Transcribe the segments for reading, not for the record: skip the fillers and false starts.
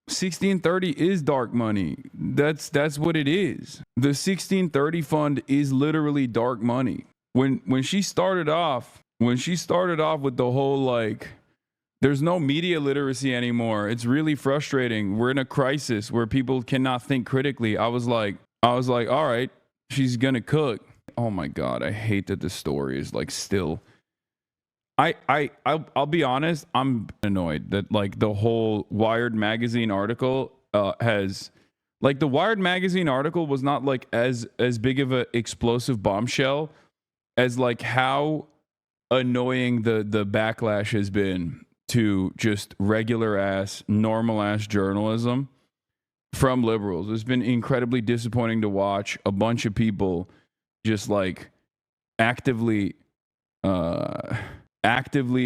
1630 is dark money. That's what it is. The 1630 fund is literally dark money. When she started off with the whole like, there's no media literacy anymore. It's really frustrating. We're in a crisis where people cannot think critically. I was like, all right, she's gonna cook. Oh my God, I hate that this story is like still. I'll be honest, I'm annoyed that like the whole Wired magazine article has, like, the Wired magazine article was not like as big of an explosive bombshell as like how annoying the backlash has been to just regular ass, normal ass journalism from liberals. It's been incredibly disappointing to watch a bunch of people just like actively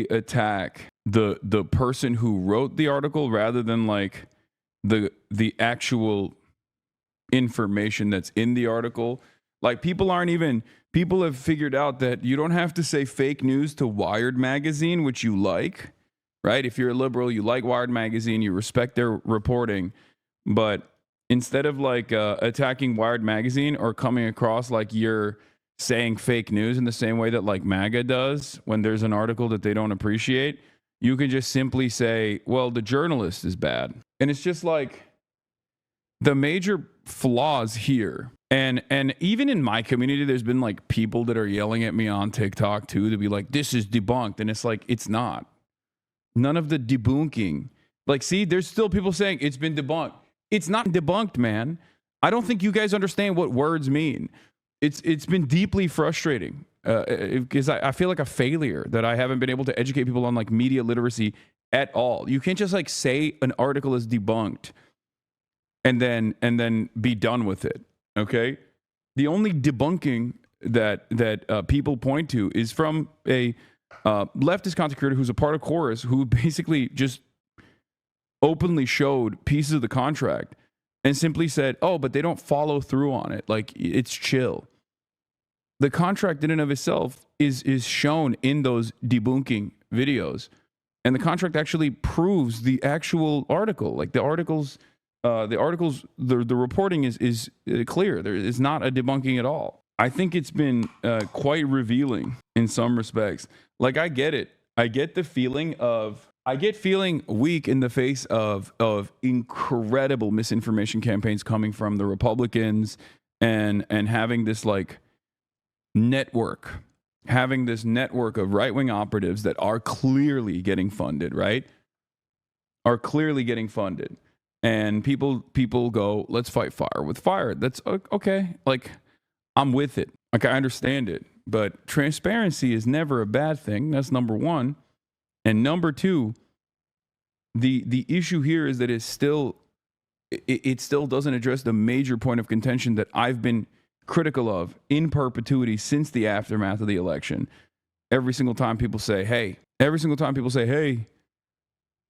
attack the person who wrote the article rather than like the actual information that's in the article. Like, people have figured out that you don't have to say fake news to Wired magazine, which you like, right? If you're a liberal, you like Wired magazine, you respect their reporting, but instead of like attacking Wired magazine or coming across like you're saying fake news in the same way that like MAGA does when there's an article that they don't appreciate, you can just simply say, well, the journalist is bad. And it's just like the major flaws here. And even in my community, there's been like people that are yelling at me on TikTok too to be like, this is debunked. And it's like, it's not. None of the debunking. Like, see, there's still people saying it's been debunked. It's not debunked, man. I don't think you guys understand what words mean. It's been deeply frustrating because I feel like a failure that I haven't been able to educate people on like media literacy at all. You can't just like say an article is debunked and then be done with it. Okay, the only debunking that people point to is from a leftist content creator who's a part of Chorus, who basically just openly showed pieces of the contract and simply said, oh, but they don't follow through on it. Like, it's chill. The contract in and of itself is shown in those debunking videos. And the contract actually proves the actual article. Like, the reporting is clear. There is not a debunking at all. I think it's been quite revealing in some respects. Like, I get it. I get feeling weak in the face of incredible misinformation campaigns coming from the Republicans and having this like having this network of right-wing operatives that are clearly getting funded, right? Are clearly getting funded. And people go, let's fight fire with fire. That's okay. Like, I'm with it. Like, I understand it. But transparency is never a bad thing. That's number one. And number two, the issue here is that it still doesn't address the major point of contention that I've been critical of in perpetuity since the aftermath of the election. Every single time people say, hey,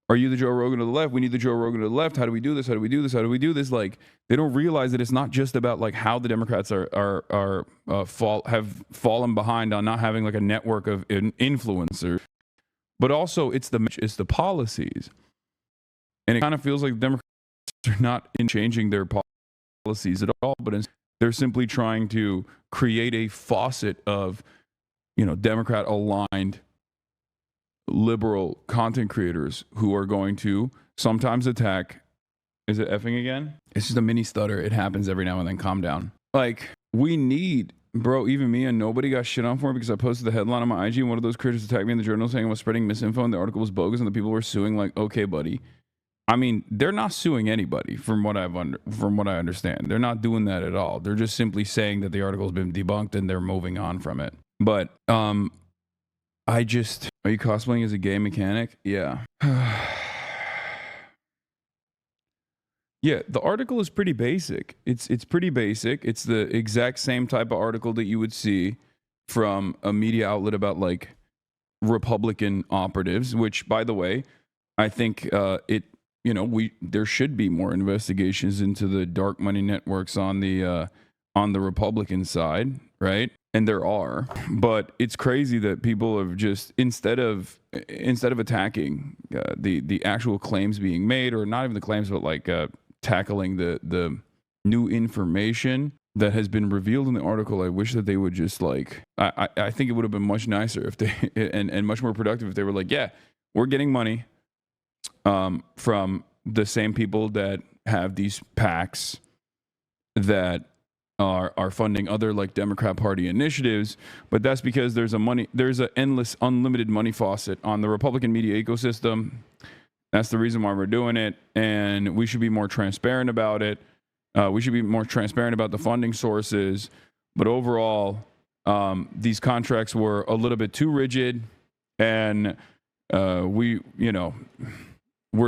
are you the Joe Rogan of the left? We need the Joe Rogan of the left. How do we do this? How do we do this? How do we do this? Like, they don't realize that it's not just about like how the Democrats have fallen behind on not having like a network of influencers, but also it's the policies. And it kind of feels like the Democrats are not in changing their policies at all, but they're simply trying to create a faucet of, Democrat aligned liberal content creators who are going to sometimes attack. Is it effing again? It's just a mini stutter. It happens every now and then. Calm down. Like, we need, bro, even me and nobody got shit on for it because I posted the headline on my IG and one of those creators attacked me in the journal saying I was spreading misinfo and the article was bogus and the people were suing. Like, okay, buddy. I mean, they're not suing anybody from what I understand. They're not doing that at all. They're just simply saying that the article's been debunked and they're moving on from it. But are you cosplaying as a gay mechanic? Yeah. Yeah, the article is pretty basic. It's pretty basic. It's the exact same type of article that you would see from a media outlet about like Republican operatives, which, by the way, I think there should be more investigations into the dark money networks on the on the Republican side, right? And there are, but it's crazy that people have just instead of attacking the actual claims being made, or not even the claims, but like tackling the new information that has been revealed in the article. I wish that they would just like I think it would have been much nicer if they and much more productive if they were like, yeah, we're getting money from the same people that have these PACs that are funding other like Democrat Party initiatives, but that's because there's an endless, unlimited money faucet on the Republican media ecosystem. That's the reason why we're doing it, and we should be more transparent about it. We should be more transparent about the funding sources, but overall, these contracts were a little bit too rigid, and we're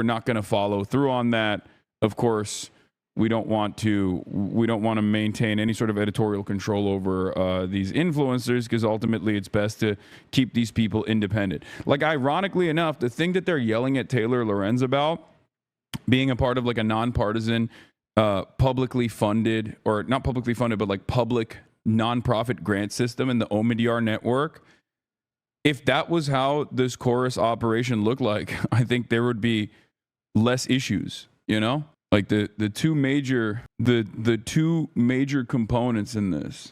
not going to follow through on that. Of course, we don't want to maintain any sort of editorial control over these influencers, because ultimately it's best to keep these people independent. Like, ironically enough, the thing that they're yelling at Taylor Lorenz about, being a part of like a nonpartisan, publicly funded, or not publicly funded, but like public nonprofit grant system in the Omidyar network, if that was how this chorus operation looked like, I think there would be less issues, you know? Like the two major components in this.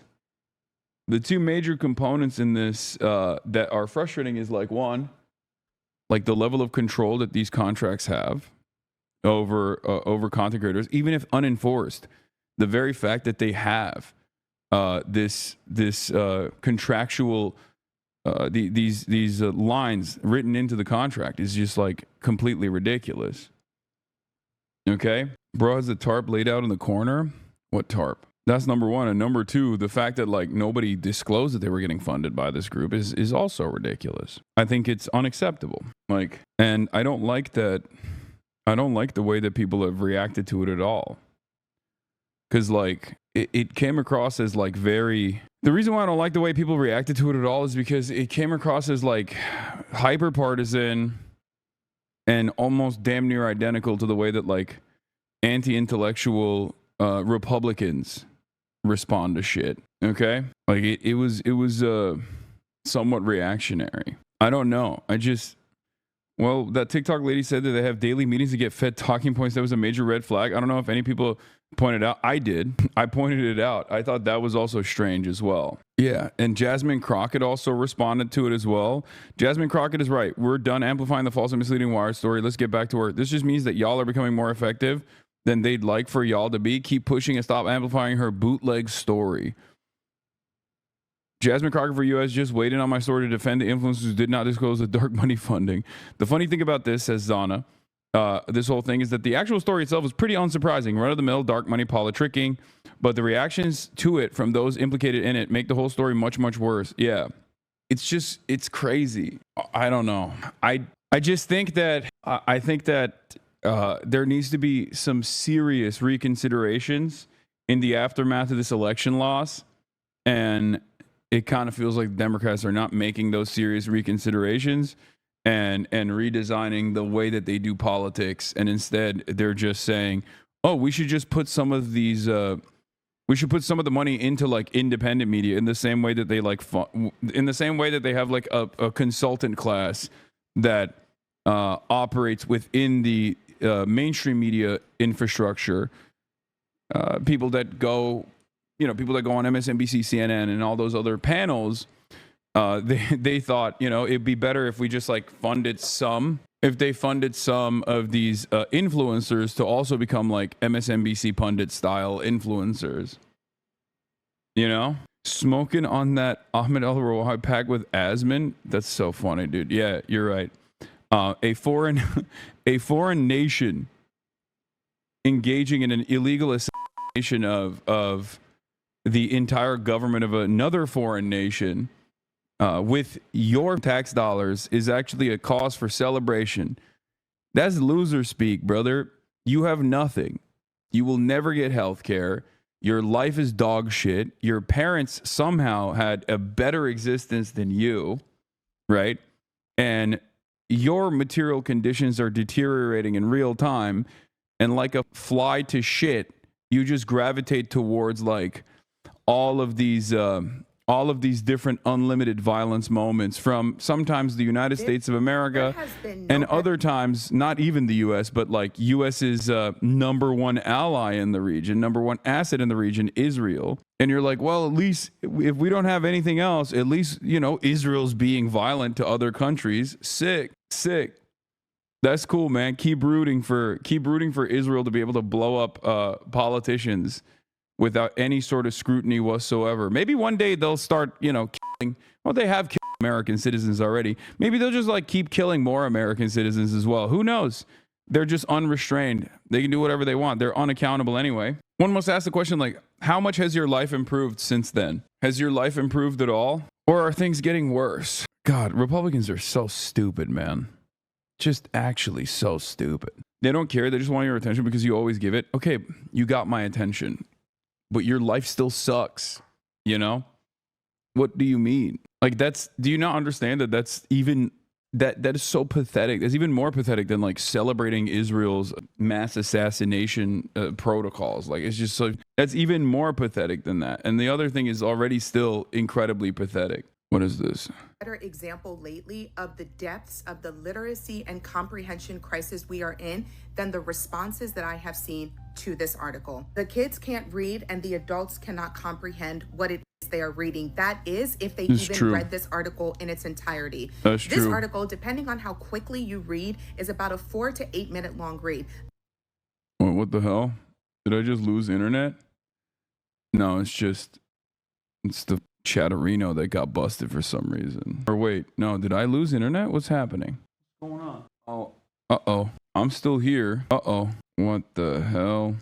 The two major components in this that are frustrating is, like, one, like the level of control that these contracts have over content creators, even if unenforced. The very fact that they have this contractual these lines written into the contract is just like completely ridiculous. Okay, bro has the tarp laid out in the corner. What tarp? That's number one. And number two, the fact that like nobody disclosed that they were getting funded by this group is also ridiculous. I think it's unacceptable. Like, and I don't like that. I don't like the way that people have reacted to it at all. Because like it came across as like very. The reason why I don't like the way people reacted to it at all is because it came across as like hyper partisan and almost damn near identical to the way that like anti-intellectual Republicans respond to shit. Okay, like it was somewhat reactionary. I don't know. Well, that TikTok lady said that they have daily meetings to get fed talking points. That was a major red flag. I don't know if any people pointed out. I did. I pointed it out. I thought that was also strange as well. Yeah, and Jasmine Crockett also responded to it as well. Jasmine Crockett is right. We're done amplifying the false and misleading Wired story. Let's get back to work. This just means that y'all are becoming more effective than they'd like for y'all to be. Keep pushing and stop amplifying her bootleg story. Jasmine Crockett for US just waited on my story to defend the influencers who did not disclose the dark money funding. The funny thing about this, says Zana, this whole thing is that the actual story itself is pretty unsurprising. Run-of-the-mill dark money politicking, but the reactions to it from those implicated in it make the whole story much, much worse. Yeah, it's crazy. I don't know. I just think that there needs to be some serious reconsiderations in the aftermath of this election loss, and it kind of feels like Democrats are not making those serious reconsiderations and redesigning the way that they do politics, and instead they're just saying, oh, we should just put some of these we should put some of the money into like independent media, in the same way that they like in the same way that they have like a consultant class that operates within the mainstream media infrastructure. People that go on MSNBC, CNN, and all those other panels, they thought, it'd be better if we just like funded some of these influencers to also become like MSNBC pundit style influencers. Smoking on that Ahmed Al-Rawai pack with Asman. That's so funny, dude. Yeah, you're right. A foreign nation engaging in an illegal assassination of the entire government of another foreign nation with your tax dollars is actually a cause for celebration. That's loser speak, brother. You have nothing. You will never get health care. Your life is dog shit. Your parents somehow had a better existence than you, right? And your material conditions are deteriorating in real time. And like a fly to shit, you just gravitate towards like, all of these different unlimited violence moments from sometimes the United States of America and other times not even the US, but like US's number one ally in the region, number one asset in the region, Israel. And you're like, well, at least if we don't have anything else, at least, you know, Israel's being violent to other countries. Sick. That's cool, man. Keep rooting for Israel to be able to blow up politicians without any sort of scrutiny whatsoever. Maybe one day they'll start, you know, killing. Well, they have killed American citizens already. Maybe they'll just like keep killing more American citizens as well. Who knows? They're just unrestrained. They can do whatever they want. They're unaccountable anyway. One must ask the question, like, how much has your life improved since then? Has your life improved at all? Or are things getting worse? God, Republicans are so stupid, man. Just actually so stupid. They don't care. They just want your attention because you always give it. Okay, you got my attention, but your life still sucks, you know? What do you mean? Like, do you not understand that that's even, that is so pathetic. That's even more pathetic than like celebrating Israel's mass assassination protocols. Like, it's just so, that's even more pathetic than that. And the other thing is already still incredibly pathetic. What is this? Better example lately of the depths of the literacy and comprehension crisis we are in than the responses that I have seen to this article. The kids can't read and the adults cannot comprehend what it is they are reading. That is, if they even read this article in its entirety. That's true. This article, depending on how quickly you read, is about a 4 to 8 minute long read. What the hell? Did I just lose internet? No, it's the Chatterino that got busted for some reason. Or wait, no, did I lose internet? What's happening? What's going on? Oh, uh-oh. I'm still here. Uh-oh. What the hell?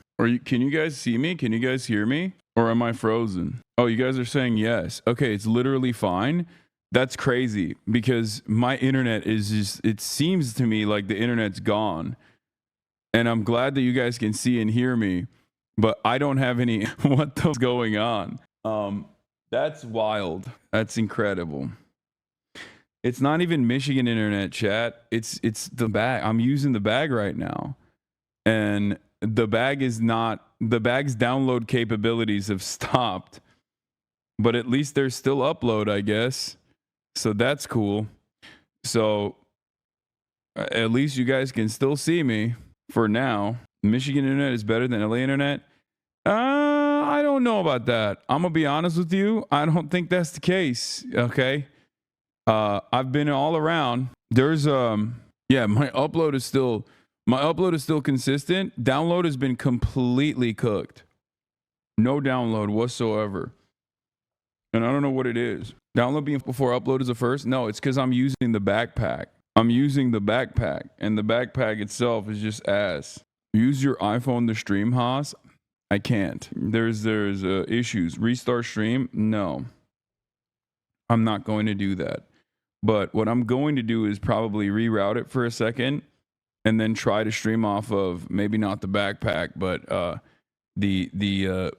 Can you guys see me? Can you guys hear me? Or am I frozen? Oh, you guys are saying yes. Okay, it's literally fine. That's crazy because my internet is just, it seems to me like the internet's gone. And I'm glad that you guys can see and hear me, but I don't have any, what the hell's going on? That's wild. That's incredible. It's not even Michigan internet, chat. It's the bag. I'm using the bag right now. And the bag's download capabilities have stopped. But at least there's still upload, I guess. So that's cool. So at least you guys can still see me for now. Michigan internet is better than LA internet. I don't know about that. I'm gonna be honest with you. I don't think that's the case. Okay. I've been all around. There's yeah, my upload is still consistent. Download has been completely cooked. No download whatsoever. And I don't know what it is. Download being before upload is the first? No, it's because I'm using the backpack. I'm using the backpack, and the backpack itself is just ass. Use your iPhone to stream, Haas. I can't. There's issues. Restart stream? No. I'm not going to do that. But what I'm going to do is probably reroute it for a second and then try to stream off of maybe not the backpack, but the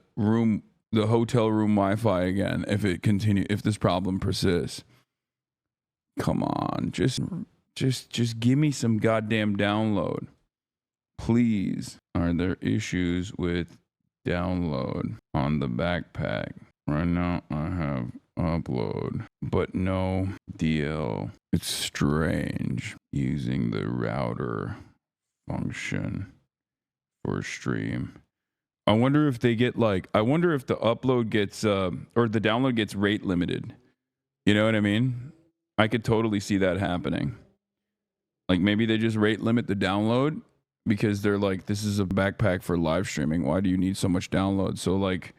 hotel room Wi-Fi again if this problem persists. Come on, just give me some goddamn download. Please. Are there issues with download on the backpack? Right now I have upload, but no DL. It's strange using the router function for stream. I wonder if the upload gets or the download gets rate limited. You know what I mean? I could totally see that happening. Like maybe they just rate limit the download because they're like, this is a backpack for live streaming. Why do you need so much download? So like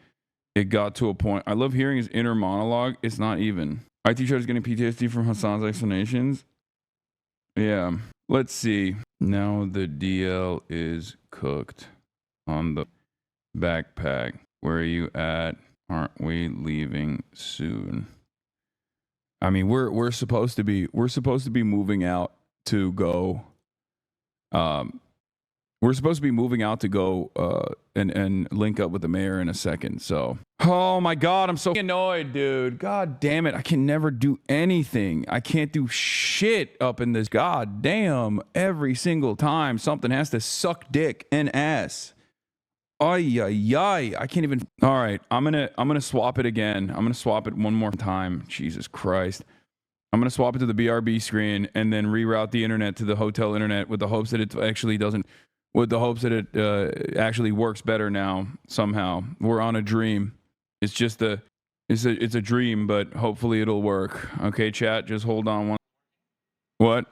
it got to a point. I love hearing his inner monologue. It's not even. IT is getting PTSD from Hasan's explanations. Yeah. Let's see. Now the DL is cooked on the backpack. Where are you at? Aren't we leaving soon? I mean, we're supposed to be moving out to go. We're supposed to be moving out to go and link up with the mayor in a second. So, oh my God, I'm so annoyed, dude. God damn it. I can never do anything. I can't do shit up in this. God damn. Every single time something has to suck dick and ass. Ay, ay, ay. I can't even. All right. I'm gonna swap it again. I'm gonna swap it one more time. Jesus Christ. I'm gonna swap it to the BRB screen and then reroute the internet to the hotel internet with the hopes that it actually doesn't. With the hopes that it actually works better now somehow. We're on a dream. It's just it's a dream, but hopefully it'll work. Okay, chat. Just hold on one. What?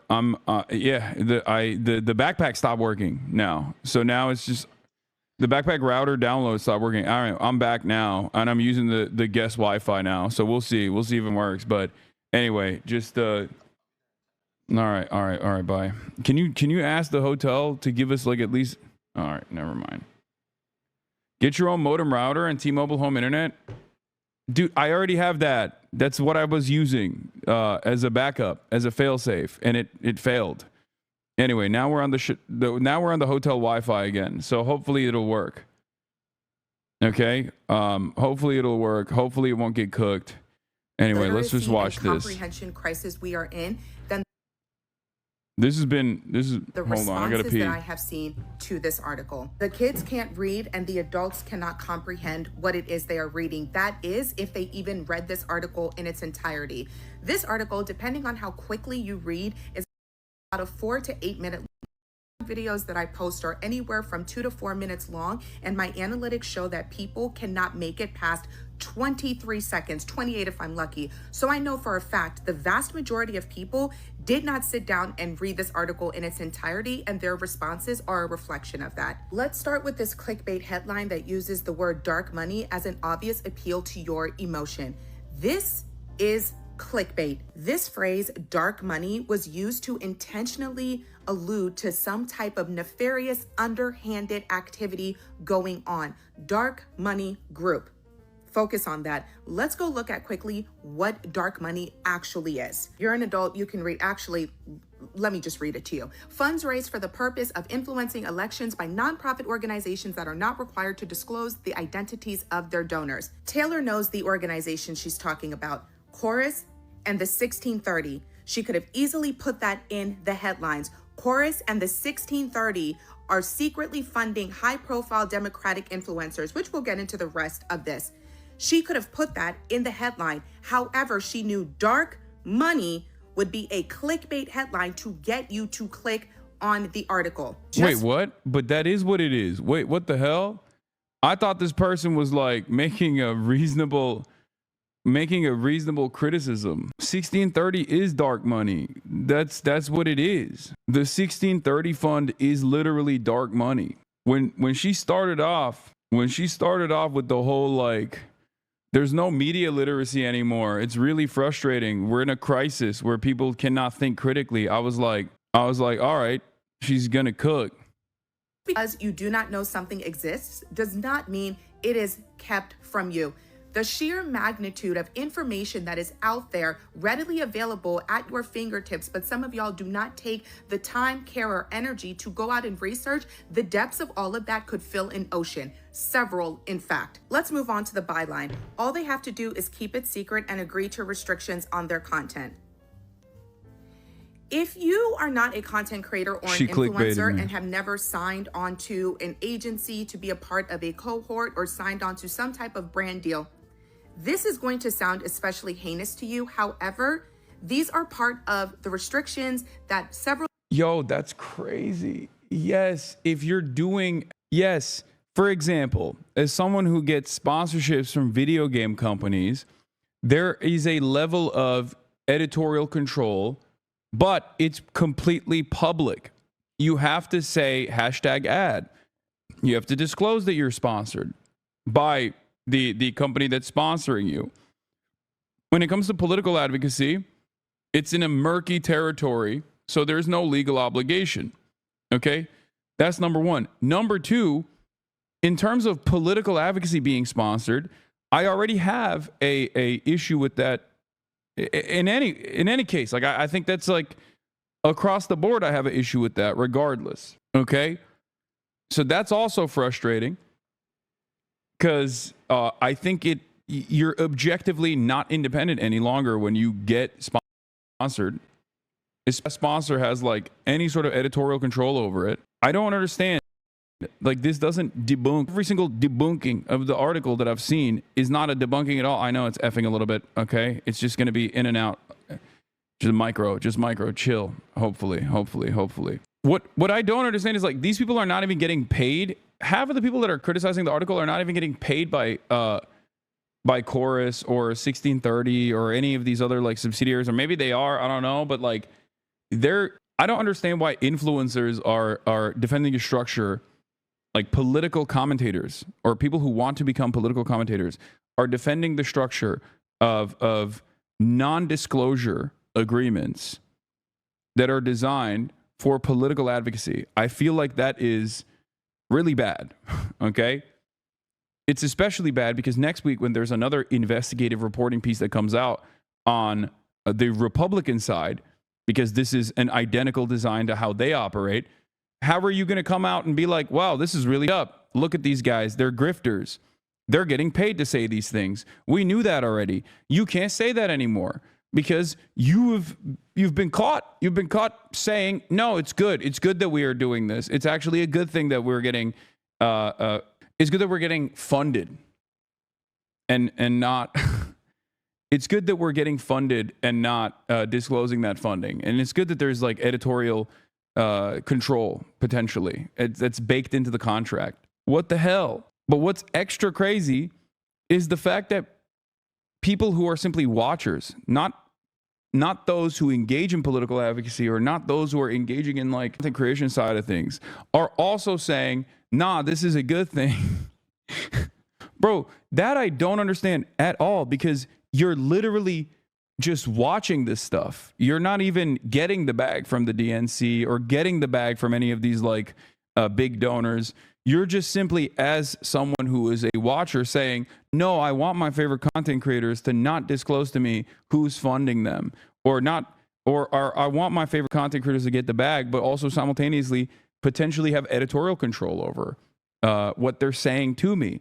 Yeah. The backpack stopped working now. So now it's just. The backpack router download stopped working. All right, I'm back now, and I'm using the guest Wi-Fi now. So we'll see. We'll see if it works. But anyway, just all right. Bye. Can you ask the hotel to give us like at least? All right, never mind. Get your own modem router and T-Mobile home internet, dude. I already have that. That's what I was using as a backup, as a failsafe, and it failed. Anyway, now we're on now we're on the hotel Wi-Fi again. So hopefully it'll work. Okay. Hopefully it'll work. Hopefully it won't get cooked. Anyway, let's just watch this. Comprehension crisis we are in. Then this is the hold on, I gotta pee. That I have seen to this article. The kids can't read and the adults cannot comprehend what it is they are reading. That is, if they even read this article in its entirety. This article, depending on how quickly you read, is about a 4 to 8 minute videos that I post are anywhere from 2 to 4 minutes long, and my analytics show that people cannot make it past 23 seconds, 28 if I'm lucky. So I know for a fact the vast majority of people did not sit down and read this article in its entirety, and their responses are a reflection of that. Let's start with this clickbait headline that uses the word dark money as an obvious appeal to your emotion. This is clickbait. This phrase, dark money, was used to intentionally allude to some type of nefarious, underhanded activity going on. Dark money group. Focus on that. Let's go look at quickly what dark money actually is. You're an adult, you can read. Actually, let me just read it to you. Funds raised for the purpose of influencing elections by nonprofit organizations that are not required to disclose the identities of their donors. Taylor knows the organization she's talking about. Chorus and the 1630. She could have easily put that in the headlines. Chorus and the 1630 are secretly funding high-profile Democratic influencers, which we'll get into the rest of this. She could have put that in the headline. However, she knew dark money would be a clickbait headline to get you to click on the article. Wait, what? But that is what it is. Wait, what the hell? I thought this person was like making a reasonable criticism. 1630 is dark money. That's what it is. The 1630 fund is literally dark money. When she started off with the whole like, there's no media literacy anymore. It's really frustrating. We're in a crisis where people cannot think critically. I was like, all right, she's gonna cook. Because you do not know something exists does not mean it is kept from you. The sheer magnitude of information that is out there readily available at your fingertips, but some of y'all do not take the time, care, or energy to go out and research. The depths of all of that could fill an ocean. Several, in fact. Let's move on to the byline. All they have to do is keep it secret and agree to restrictions on their content. If you are not a content creator or an influencer and have never signed on to an agency to be a part of a cohort or signed on to some type of brand deal, this is going to sound especially heinous to you. However, these are part of the restrictions that several... Yo, that's crazy. Yes, if you're doing... Yes, for example, as someone who gets sponsorships from video game companies, there is a level of editorial control, but it's completely public. You have to say #ad. You have to disclose that you're sponsored by the company that's sponsoring you. When it comes to political advocacy, it's in a murky territory, so there's no legal obligation. Okay? That's number one. Number two, in terms of political advocacy being sponsored, I already have a issue with that in any case. Like I think that's like across the board, I have an issue with that regardless. Okay? So that's also frustrating. Because I think you're objectively not independent any longer when you get sponsored. If a sponsor has like any sort of editorial control over it, I don't understand Like, this doesn't debunk. Every single debunking of the article that I've seen is not a debunking at all. I know it's effing a little bit, okay? It's just going to be in and out. Just micro, chill. Hopefully. What I don't understand is, like, these people are not even getting paid. Half of the people that are criticizing the article are not even getting paid by Chorus or 1630 or any of these other, like, subsidiaries, or maybe they are, I don't know, but, like, I don't understand why influencers are defending a structure, like political commentators or people who want to become political commentators are defending the structure of non-disclosure agreements that are designed for political advocacy. I feel like that is really bad, okay? It's especially bad because next week, when there's another investigative reporting piece that comes out on the Republican side, because this is an identical design to how they operate, how are you going to come out and be like, wow, this is really up? Look at these guys. They're grifters. They're getting paid to say these things. We knew that already. You can't say that anymore because you've been caught. You've been caught saying, no, it's good. It's good that we are doing this. It's actually a good thing that we're getting, it's good that we're getting funded and not, it's good that we're getting funded and not disclosing that funding. And it's good that there's, like, editorial control potentially. That's baked into the contract. What the hell? But what's extra crazy is the fact that people who are simply watchers, not those who engage in political advocacy or not those who are engaging in, like, the creation side of things, are also saying, nah, this is a good thing. Bro, that I don't understand at all, because you're literally just watching this stuff. You're not even getting the bag from the DNC or getting the bag from any of these, like, big donors. You're just simply, as someone who is a watcher, saying, no, I want my favorite content creators to not disclose to me who's funding them, or I want my favorite content creators to get the bag, but also simultaneously potentially have editorial control over what they're saying to me.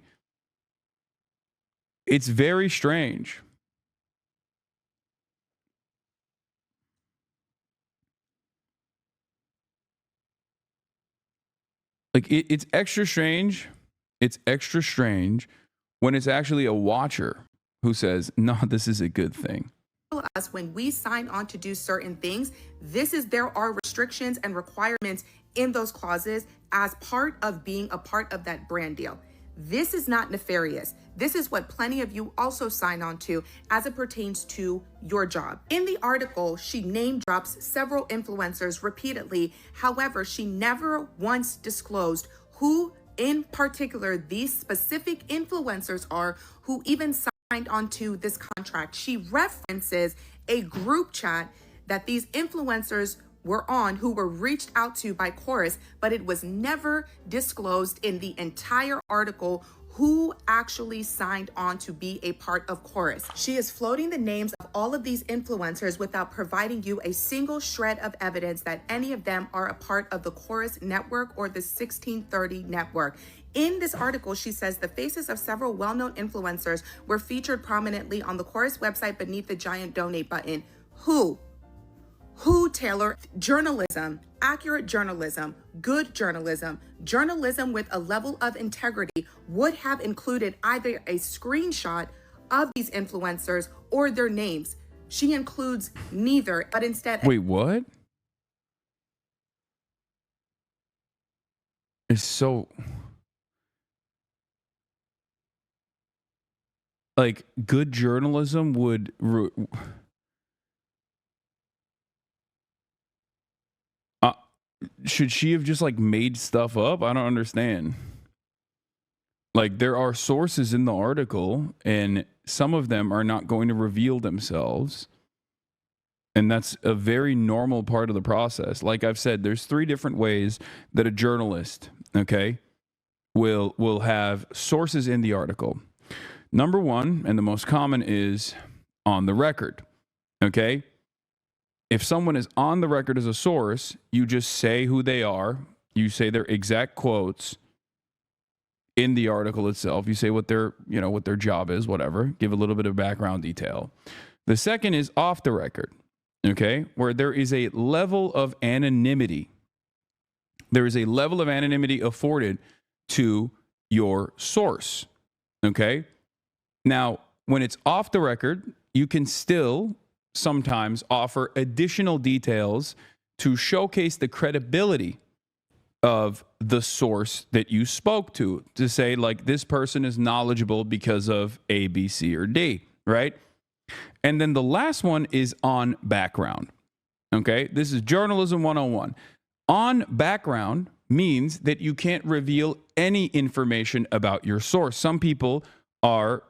It's very strange. Like, it's extra strange. It's extra strange when it's actually a watcher who says, no, this is a good thing. Us, when we sign on to do certain things, there are restrictions and requirements in those clauses as part of being a part of that brand deal. This is not nefarious. This is what plenty of you also sign on to as it pertains to your job. In the article, she name drops several influencers repeatedly. However, she never once disclosed who in particular these specific influencers are who even signed onto this contract. She references a group chat that these influencers were on, who were reached out to by Chorus, but it was never disclosed in the entire article who actually signed on to be a part of Chorus. She is floating the names of all of these influencers without providing you a single shred of evidence that any of them are a part of the Chorus network or the 1630 network. In this article, she says the faces of several well-known influencers were featured prominently on the Chorus website beneath the giant donate button. Who, Taylor? Journalism, accurate journalism, good journalism, journalism with a level of integrity would have included either a screenshot of these influencers or their names. She includes neither, but instead... Wait, what? It's so... Like, good journalism would... should she have just, like, made stuff up? I don't understand. Like, there are sources in the article, and some of them are not going to reveal themselves. And that's a very normal part of the process. Like I've said, there's 3 different ways that a journalist, okay, will have sources in the article. Number 1, and the most common, is on the record, okay? If someone is on the record as a source, you just say who they are. You say their exact quotes in the article itself. You say what their job is, whatever. Give a little bit of background detail. The second is off the record, okay, where there is a level of anonymity There is a level of anonymity afforded to your source. Okay? Now, when it's off the record, you can still sometimes offer additional details to showcase the credibility of the source that you spoke to say, like, this person is knowledgeable because of A, B, C, or D, right? And then the last one is on background. Okay? This is journalism 101. On background means that you can't reveal any information about your source. Some people are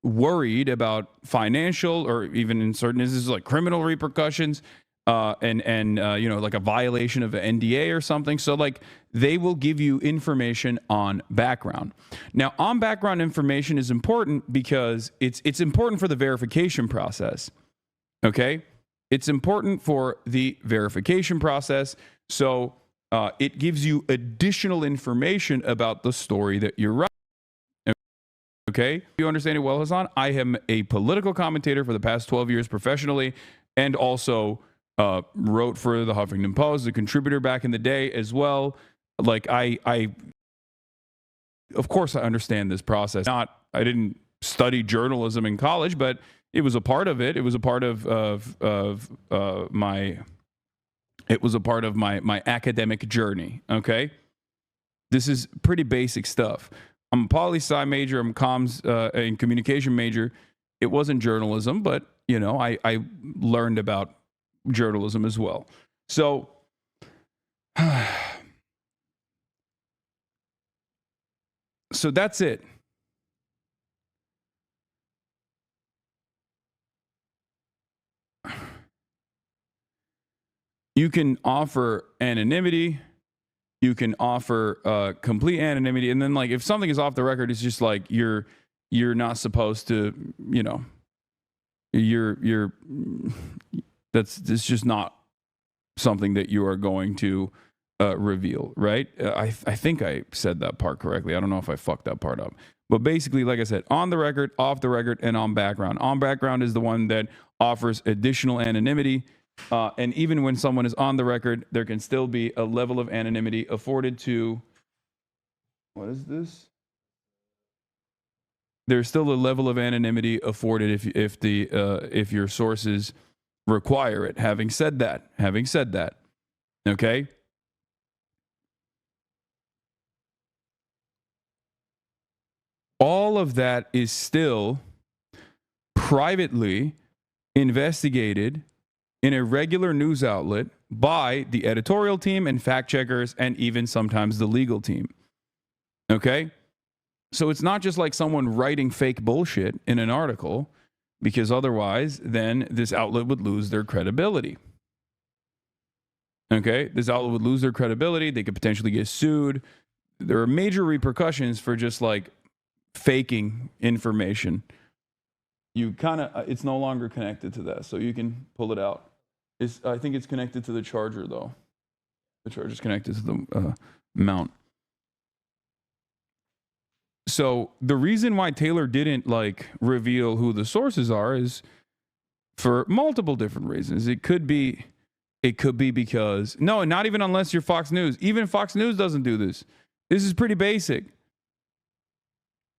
worried about financial, or even in certain instances like criminal repercussions, and like a violation of an NDA or something. So like they will give you information on background. Now, on background information is important because it's important for the verification process. Okay? It's important for the verification process. So it gives you additional information about the story that you're writing. Okay? You understand it well, Hasan? I am a political commentator for the past 12 years professionally, and also wrote for the Huffington Post, a contributor back in the day as well. Like I of course I understand this process. I didn't study journalism in college, but it was a part of it. It was a part of my academic journey. Okay? This is pretty basic stuff. I'm a poli-sci major. I'm a comms and communication major. It wasn't journalism, but I learned about journalism as well. So that's it. You can offer anonymity. You can offer complete anonymity, and then like if something is off the record, it's just like you're not supposed to, it's just not something that you are going to reveal, right? I think I said that part correctly. I don't know if I fucked that part up, but basically, like I said, on the record, off the record, and on background. On background is the one that offers additional anonymity. And even when someone is on the record, there can still be a level of anonymity afforded to, what is this? There's still a level of anonymity afforded if your sources require it. Having said that, okay? All of that is still privately investigated in a regular news outlet by the editorial team and fact checkers and even sometimes the legal team. Okay? So it's not just like someone writing fake bullshit in an article, because otherwise then this outlet would lose their credibility. Okay? This outlet would lose their credibility. They could potentially get sued. There are major repercussions for just like faking information. You kind of, it's no longer connected to that, so you can pull it out. I think it's connected to the charger, though. The charger is connected to the mount. So the reason why Taylor didn't like reveal who the sources are is for multiple different reasons. It could be because, no, not even unless you're Fox News. Even Fox News doesn't do this. This is pretty basic.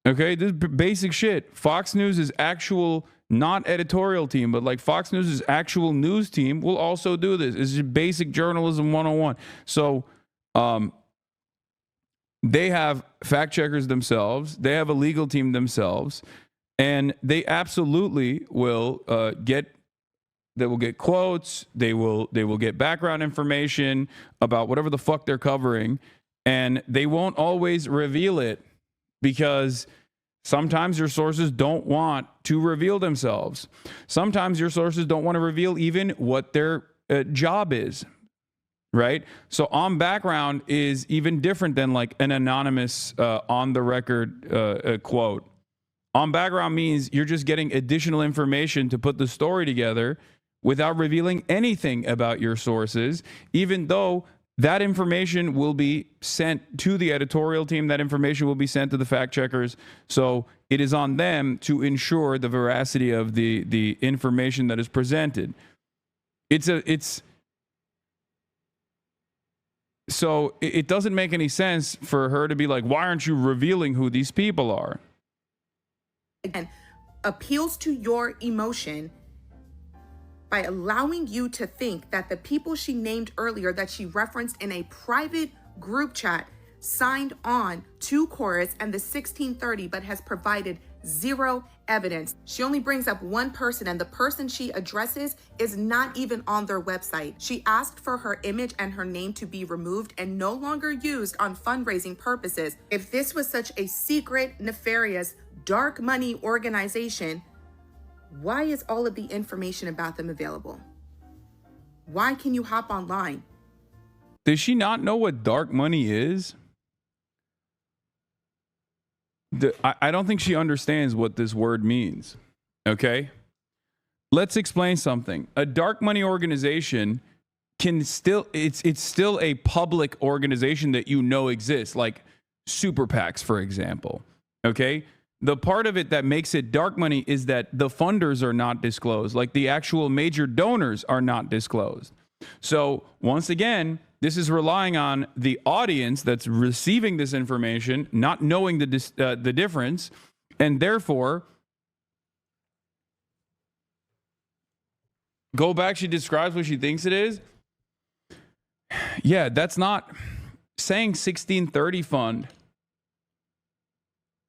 Okay, this is basic shit. Fox News' actual, not editorial team, but like Fox News' actual news team will also do this. It's just basic journalism 101. So they have fact checkers themselves. They have a legal team themselves. And they absolutely will get quotes. They will get background information about whatever the fuck they're covering. And they won't always reveal it, because sometimes your sources don't want to reveal themselves. Sometimes your sources don't want to reveal even what their job is, right? So on background is even different than like an anonymous on the record quote. On background means you're just getting additional information to put the story together without revealing anything about your sources, even though that information will be sent to the editorial team. That information will be sent to the fact checkers. So it is on them to ensure the veracity of the information that is presented. It's So it doesn't make any sense for her to be like, why aren't you revealing who these people are? Again, appeals to your emotion by allowing you to think that the people she named earlier that she referenced in a private group chat signed on to Chorus and the 1630, but has provided zero evidence. She only brings up one person, and the person she addresses is not even on their website. She asked for her image and her name to be removed and no longer used on fundraising purposes. If this was such a secret, nefarious, dark money organization, why is all of the information about them available? Why can you hop online? Does she not know what dark money is? I don't think she understands what this word means. Okay? Let's explain something. A dark money organization can still, it's still a public organization that you know exists, like super PACs, for example. Okay? The part of it that makes it dark money is that the funders are not disclosed, like the actual major donors are not disclosed. So once again, this is relying on the audience that's receiving this information, not knowing the difference, and therefore, go back. She describes what she thinks it is. Yeah, that's not saying 1630 Fund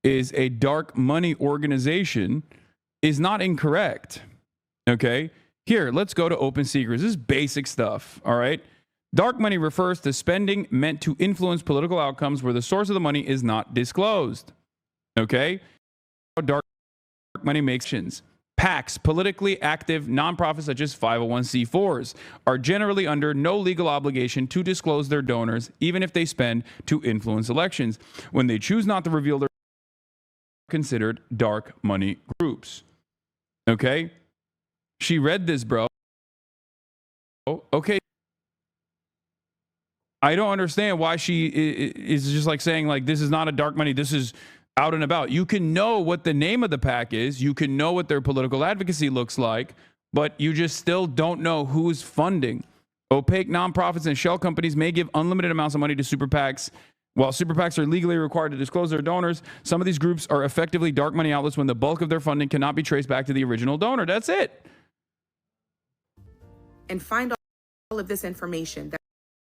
is a dark money organization is not incorrect. Okay, here, let's go to open secrets. This is basic stuff. All right. Dark money refers to spending meant to influence political outcomes where the source of the money is not disclosed. Okay? Dark money makes actions. PACs, politically active nonprofits such as 501c4s, are generally under no legal obligation to disclose their donors, even if they spend to influence elections. When they choose not to reveal their considered dark money groups. Okay? She read this, bro. Okay. I don't understand why she is just like saying like, this is not a dark money. This is out and about. You can know what the name of the PAC is. You can know what their political advocacy looks like, but you just still don't know who's funding. Opaque nonprofits and shell companies may give unlimited amounts of money to super PACs. While super PACs are legally required to disclose their donors, some of these groups are effectively dark money outlets when the bulk of their funding cannot be traced back to the original donor. That's it. And find all of this information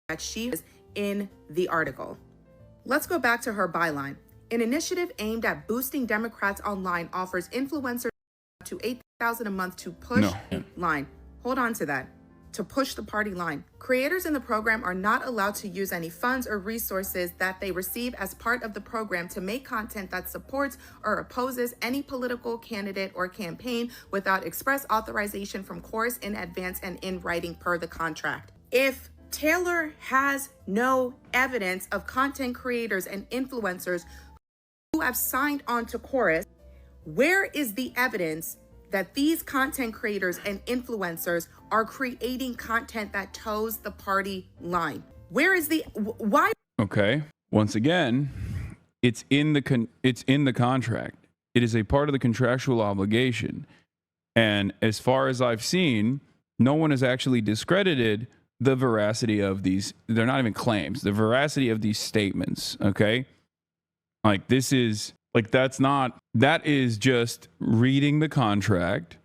that she is in the article. Let's go back to her byline. An initiative aimed at boosting Democrats online offers influencers up to $8,000 a month to push line. Hold on to that. To push the party line. Creators in the program are not allowed to use any funds or resources that they receive as part of the program to make content that supports or opposes any political candidate or campaign without express authorization from Chorus in advance and in writing per the contract. If Taylor has no evidence of content creators and influencers who have signed on to Chorus, where is the evidence that these content creators and influencers are creating content that toes the party line? Where is the why? Okay. Once again, it's in the contract. It is a part of the contractual obligation. And as far as I've seen, no one has actually discredited the veracity of these. They're not even claims. The veracity of these statements. Okay. Like this is like, that is just reading the contract.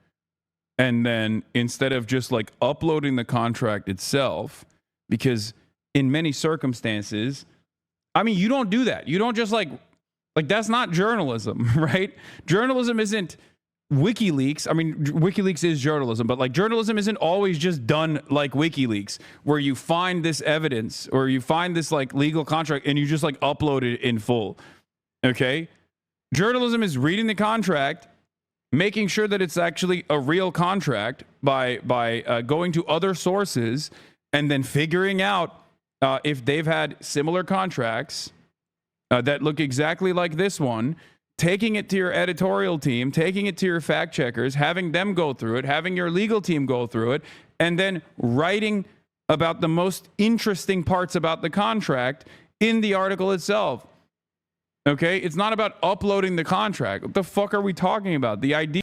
And then instead of just like uploading the contract itself, because in many circumstances, I mean, you don't do that. You don't just like that's not journalism, right? Journalism isn't WikiLeaks. I mean, WikiLeaks is journalism, but like journalism isn't always just done like WikiLeaks, where you find this evidence or you find this like legal contract and you just like upload it in full. Okay. Journalism is reading the contract, making sure that it's actually a real contract by going to other sources and then figuring out if they've had similar contracts that look exactly like this one, taking it to your editorial team, taking it to your fact checkers, having them go through it, having your legal team go through it, and then writing about the most interesting parts about the contract in the article itself. Okay, it's not about uploading the contract. What the fuck are we talking about? The idea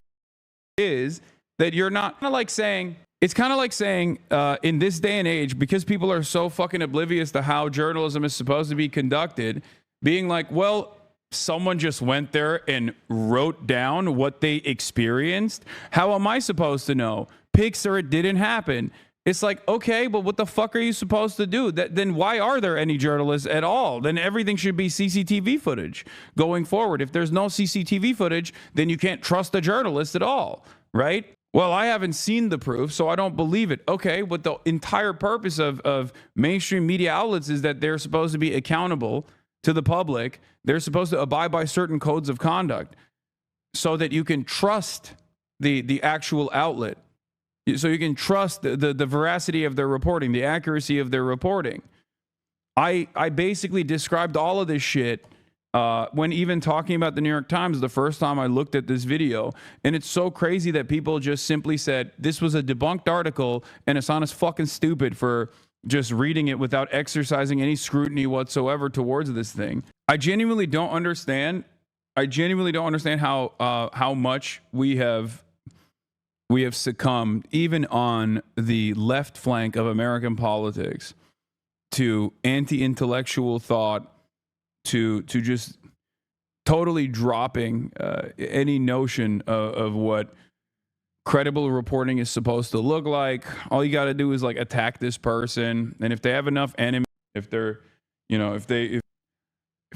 is that you're not like saying, It's kind of like saying in this day and age, because people are so fucking oblivious to how journalism is supposed to be conducted, being like, well, someone just went there and wrote down what they experienced. How am I supposed to know? Pixar, it didn't happen. It's like, okay, but what the fuck are you supposed to do? Then why are there any journalists at all? Then everything should be CCTV footage going forward. If there's no CCTV footage, then you can't trust the journalist at all, right? Well, I haven't seen the proof, so I don't believe it. Okay, but the entire purpose of mainstream media outlets is that they're supposed to be accountable to the public. They're supposed to abide by certain codes of conduct so that you can trust the actual outlet. So you can trust the veracity of their reporting, the accuracy of their reporting. I basically described all of this shit when even talking about the New York Times the first time I looked at this video. And it's so crazy that people just simply said this was a debunked article and Hasan is fucking stupid for just reading it without exercising any scrutiny whatsoever towards this thing. I genuinely don't understand how much we have succumbed, even on the left flank of American politics, to anti-intellectual thought, to just totally dropping any notion of what credible reporting is supposed to look like. All you got to do is like attack this person, and if they have enough enemies, if they're, if they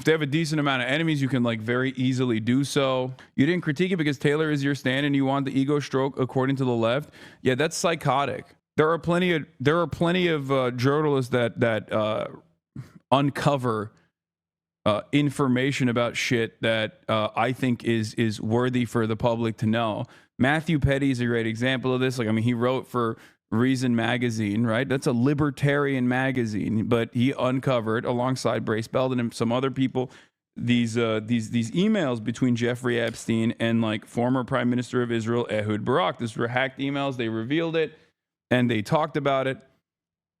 have a decent amount of enemies, you can like very easily do so. You didn't critique it because Taylor is your stand and you want the ego stroke according to the left. Yeah, that's psychotic. There are plenty of journalists that uncover information about shit that I think is worthy for the public to know. Matthew Petty is a great example of this. Like, I mean, he wrote for Reason magazine, right? That's a libertarian magazine, but he uncovered, alongside Brace Belden and some other people, these emails between Jeffrey Epstein and like former Prime Minister of Israel Ehud Barak. These were hacked emails. They revealed it and they talked about it.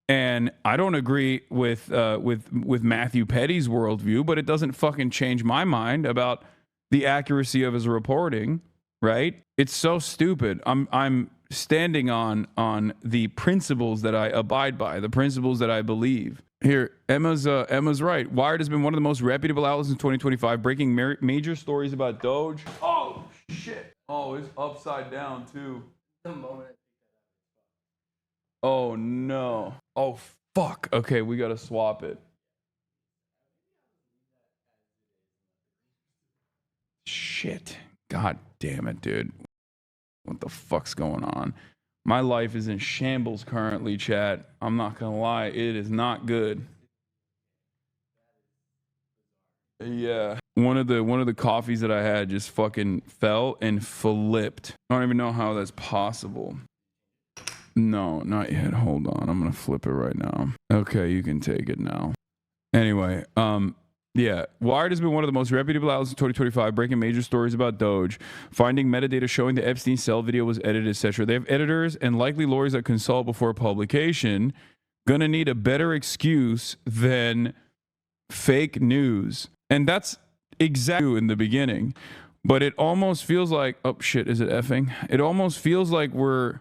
And I don't agree with Matthew Petty's worldview, but it doesn't fucking change my mind about the accuracy of his reporting, right? It's so stupid. I'm standing on the principles that I abide by, the principles that I believe. Here, Emma's right. Wired has been one of the most reputable outlets in 2025, breaking major stories about Doge. Oh shit! Oh, it's upside down too. The moment. Oh no. Oh fuck. Okay, we gotta swap it. Shit. God damn it, dude. What the fuck's going on? My life is in shambles currently, chat. I'm not gonna lie, it is not good. Yeah. One of the coffees that I had just fucking fell and flipped. I don't even know how that's possible. No, not yet. Hold on. I'm gonna flip it right now. Okay, you can take it now. Anyway, yeah, Wired has been one of the most reputable outlets in 2025, breaking major stories about Doge, finding metadata showing the Epstein cell video was edited, etc. They have editors and likely lawyers that consult before publication. Gonna need a better excuse than fake news. And that's exactly in the beginning. But it almost feels like, oh shit, is it effing? It almost feels like we're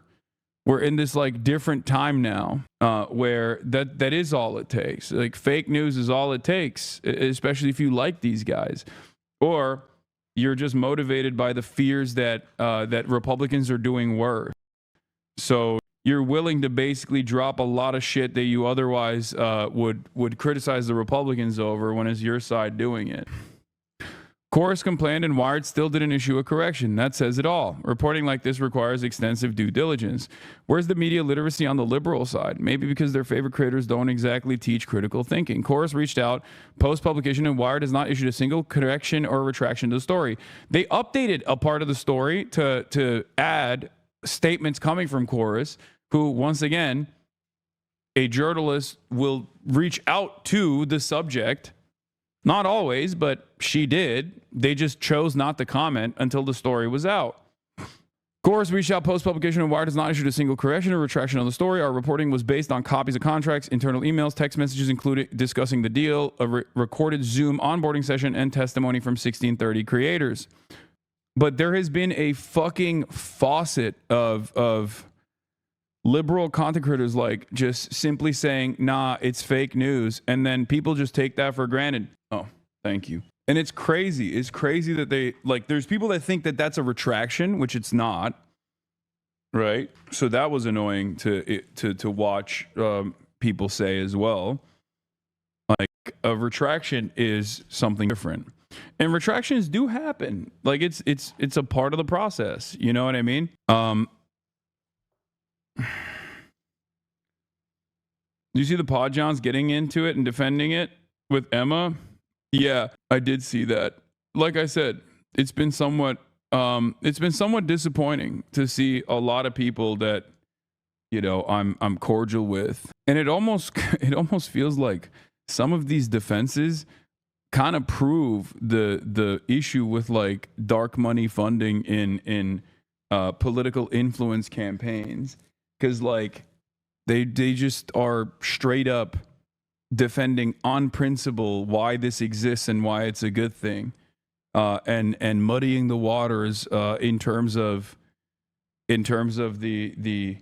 in this like different time now, where that is all it takes. Like fake news is all it takes, especially if you like these guys, or you're just motivated by the fears that that Republicans are doing worse. So you're willing to basically drop a lot of shit that you otherwise would criticize the Republicans over when it's your side doing it. Chorus complained and Wired still didn't issue a correction. That says it all. Reporting like this requires extensive due diligence. Where's the media literacy on the liberal side? Maybe because their favorite creators don't exactly teach critical thinking. Chorus reached out post-publication and Wired has not issued a single correction or retraction to the story. They updated a part of the story to add statements coming from Chorus, who, once again, a journalist will reach out to the subject. Not always, but she did. They just chose not to comment until the story was out. Chorus reached out post-publication and Wired has not issued a single correction or retraction on the story. Our reporting was based on copies of contracts, internal emails, text messages included discussing the deal, a recorded Zoom onboarding session, and testimony from 1630 creators. But there has been a fucking faucet of liberal content creators like just simply saying, nah, it's fake news. And then people just take that for granted. Oh, thank you. And it's crazy. It's crazy that they like, there's people that think that that's a retraction, which it's not. Right. So that was annoying to watch people say as well. Like a retraction is something different. And retractions do happen. Like it's a part of the process. You know what I mean? You see the Pod Johns getting into it and defending it with Emma? Yeah, I did see that. Like I said, it's been somewhat disappointing to see a lot of people that, you know, I'm cordial with. And it almost feels like some of these defenses kind of prove the issue with like dark money funding in political influence campaigns, because like they just are straight up defending on principle why this exists and why it's a good thing, and muddying the waters in terms of the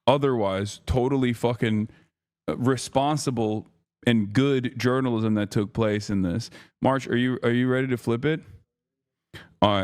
otherwise totally fucking responsible and good journalism that took place in this. March, are you ready to flip it? All right.